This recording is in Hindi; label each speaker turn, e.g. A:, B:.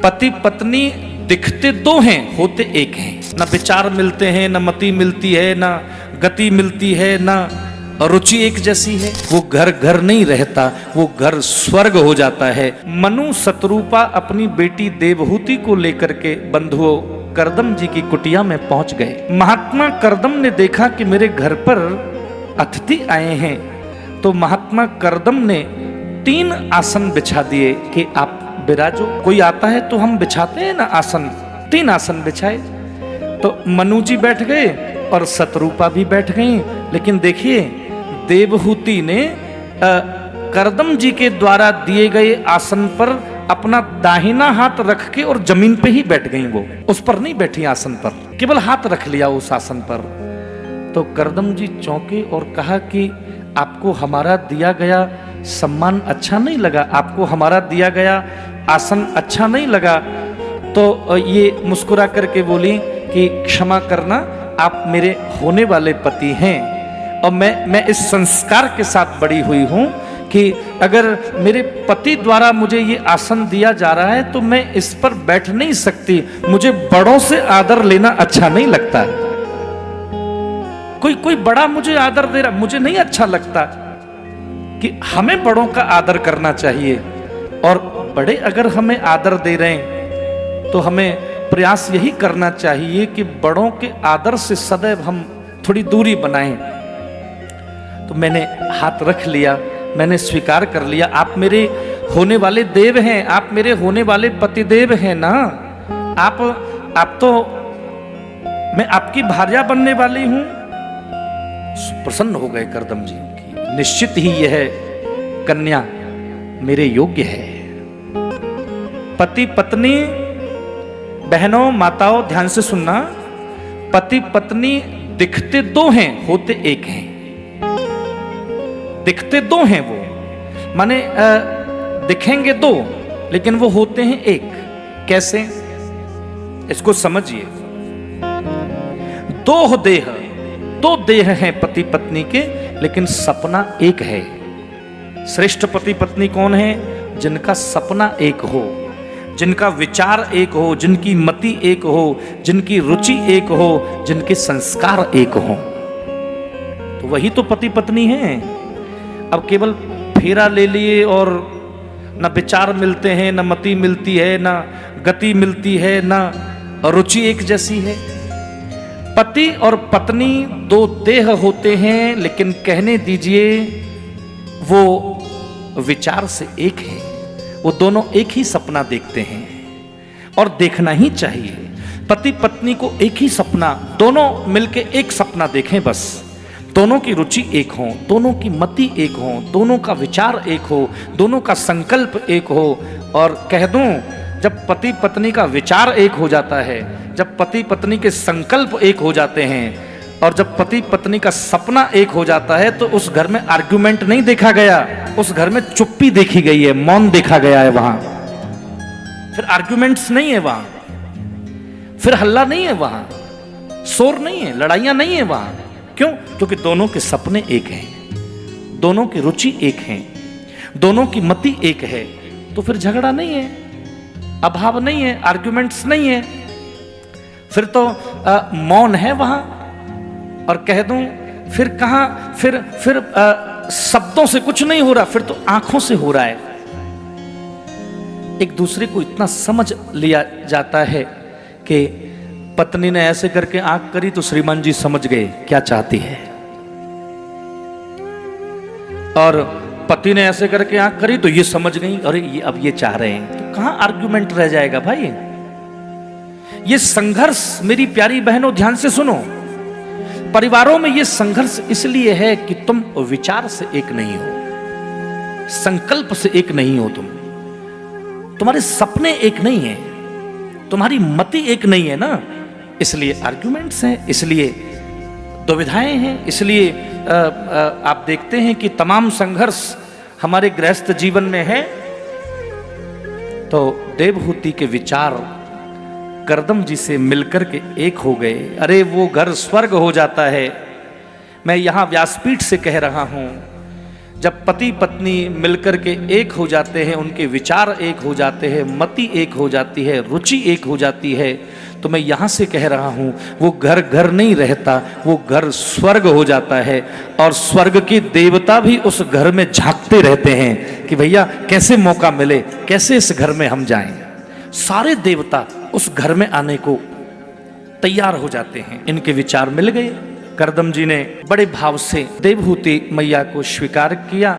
A: पति पत्नी दिखते दो हैं, होते एक हैं। ना विचार मिलते हैं, ना मति मिलती है, ना गति मिलती है, ना रुचि एक जैसी है। वो घर घर नहीं रहता, वो घर स्वर्ग हो जाता है। मनु शत्रुपा अपनी बेटी देवहूति को लेकर के बंधुओं करदम जी की कुटिया में पहुंच गए। महात्मा करदम ने देखा कि मेरे घर पर अतिथि आए हैं, तो महात्मा करदम ने 3 आसन बिछा दिए कि आप विराजो। कोई आता है तो हम बिछाते हैं ना आसन, 3 आसन बिछाए। तो मनु जी बैठ गए और शत्रुपा भी बैठ गई। लेकिन देखिए, देवहूति ने करदम जी के द्वारा दिए गए आसन पर अपना दाहिना हाथ रख के और जमीन पे ही बैठ गई। वो उस पर नहीं बैठी आसन पर, केवल हाथ रख लिया उस आसन पर। तो करदम जी चौंके और कहा कि आपको हमारा दिया गया सम्मान अच्छा नहीं लगा, आपको हमारा दिया गया आसन अच्छा नहीं लगा। तो ये मुस्कुरा करके बोली कि क्षमा करना, आप मेरे होने वाले पति हैं और मैं इस संस्कार के साथ बड़ी हुई हूं कि अगर मेरे पति द्वारा मुझे ये आसन दिया जा रहा है तो मैं इस पर बैठ नहीं सकती। मुझे बड़ों से आदर लेना अच्छा नहीं लगता। कोई बड़ा मुझे आदर दे रहा, मुझे नहीं अच्छा लगता। कि हमें बड़ों का आदर करना चाहिए, और बड़े अगर हमें आदर दे रहे हैं तो हमें प्रयास यही करना चाहिए कि बड़ों के आदर से सदैव हम थोड़ी दूरी बनाएं। तो मैंने हाथ रख लिया, मैंने स्वीकार कर लिया, आप मेरे होने वाले देव हैं, आप मेरे होने वाले पतिदेव हैं ना। आप तो, मैं आपकी भार्या बनने वाली हूं। प्रसन्न हो गए करदम जी की, निश्चित ही यह कन्या मेरे योग्य है। पति पत्नी, बहनों माताओं ध्यान से सुनना, पति पत्नी दिखते 2 हैं, होते एक हैं। दिखते 2 हैं वो, माने दिखेंगे 2 लेकिन वो होते हैं एक। कैसे, इसको समझिए। 2 देह हैं पति पत्नी के, लेकिन सपना एक है। श्रेष्ठ पति पत्नी कौन है? जिनका सपना एक हो, जिनका विचार एक हो, जिनकी मति एक हो, जिनकी रुचि एक हो, जिनके संस्कार एक हो, तो वही तो पति पत्नी हैं। अब केवल फेरा ले लिए और ना विचार मिलते हैं, ना मति मिलती है, ना गति मिलती है, ना रुचि एक जैसी है। पति और पत्नी 2 देह होते हैं, लेकिन कहने दीजिए वो विचार से एक है। वो दोनों एक ही सपना देखते हैं और देखना ही चाहिए। पति पत्नी को एक ही सपना, दोनों मिलके एक सपना देखें बस। दोनों की रुचि एक हो, दोनों की मति एक हो, दोनों का विचार एक हो, दोनों का संकल्प एक हो। और कह दूं, जब पति पत्नी का विचार एक हो जाता है, जब पति पत्नी के संकल्प एक हो जाते हैं, और जब पति पत्नी का सपना एक हो जाता है, तो उस घर में आर्गुमेंट नहीं देखा गया, उस घर में चुप्पी देखी गई है, मौन देखा गया है। वहां फिर आर्गुमेंट्स नहीं है, वहां फिर हल्ला नहीं है, वहां शोर नहीं है, लड़ाइयां नहीं है वहां। क्यों? क्योंकि दोनों के सपने एक हैं, दोनों की रुचि एक है, दोनों की मति एक है। तो फिर झगड़ा नहीं है, अभाव नहीं है, आर्गुमेंट्स नहीं है। फिर तो मौन है वहां। और कह दूं, फिर कहां, फिर शब्दों से कुछ नहीं हो रहा, फिर तो आंखों से हो रहा है। एक दूसरे को इतना समझ लिया जाता है कि पत्नी ने ऐसे करके आंख करी तो श्रीमान जी समझ गए क्या चाहती है, और पति ने ऐसे करके आंख करी तो ये समझ गई, अरे ये अब ये चाह रहे हैं। तो कहां आर्गुमेंट रह जाएगा भाई? ये संघर्ष, मेरी प्यारी बहनों ध्यान से सुनो, परिवारों में ये संघर्ष इसलिए है कि तुम विचार से एक नहीं हो, संकल्प से एक नहीं हो, तुम्हारे सपने एक नहीं है, तुम्हारी मति एक नहीं है ना। इसलिए आर्गुमेंट्स हैं, इसलिए दुविधाएं हैं, इसलिए आप देखते हैं कि तमाम संघर्ष हमारे गृहस्थ जीवन में है। तो देवहूति के विचार करदम जी से मिलकर के एक हो गए। अरे वो घर स्वर्ग हो जाता है। मैं यहां व्यासपीठ से कह रहा हूं, जब पति पत्नी मिलकर के एक हो जाते हैं, उनके विचार एक हो जाते हैं, मति एक हो जाती है, रुचि एक हो जाती है, तो मैं यहाँ से कह रहा हूँ वो घर घर नहीं रहता, वो घर स्वर्ग हो जाता है। और स्वर्ग के देवता भी उस घर में झांकते रहते हैं कि भैया कैसे मौका मिले, कैसे इस घर में हम जाएं। सारे देवता उस घर में आने को तैयार हो जाते हैं। इनके विचार मिल गए। करदम जी ने बड़े भाव से देवहूति मैया को स्वीकार किया।